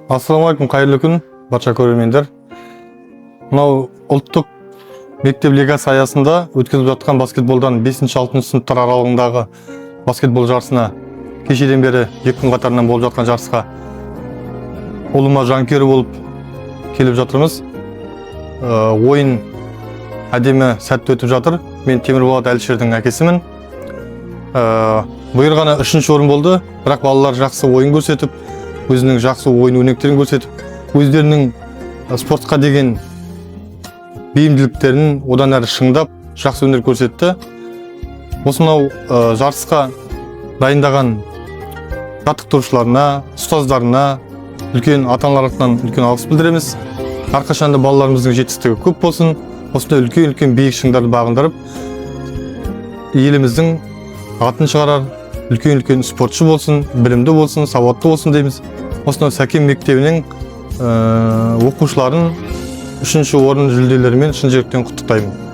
Ассаламу алейкум, қайырлы күн, барша көрермендер. Мынау ұлттық мектеп лигасы аясында өткізіліп жатқан баскетболдан 5-6 сыныптар аралығындағы баскетбол жарысына кешеден бері 2 күн қатарынан болып жатқан жарысқа ұлыма жанкүйер болып келіп жатырмыз. Ойын әдемі сәтті өтіп жатыр. Мен Темірболат Әлішердің әкесімін. Бұйыр ғана 3-ші орын болды, бірақ балалар жақсы ойын көрсетіп, өзінің жақсы ойын өнектерін көрсетіп, өздерінің спортқа деген бейімділіктерін одан әрі шыңдап, жақсы өнер көрсетті. Осынау жарысқа дайындаған жаттықтырушыларына, ұстаздарына, үлкен ата-аналарынан үлкен алғыс білдіреміз. Әрқашанда балаларымыздың жетістігі көп болсын, осындай үлкен биік шыңдарды бағындырып, еліміздің атын шығарар үлкен спортшы болсын, білімді болсын, сауатты болсын дейміз. Осынау Сәкен мектебінің оқушыларын 3-ші орын жүлделерімен шын жүректен құттықтаймын.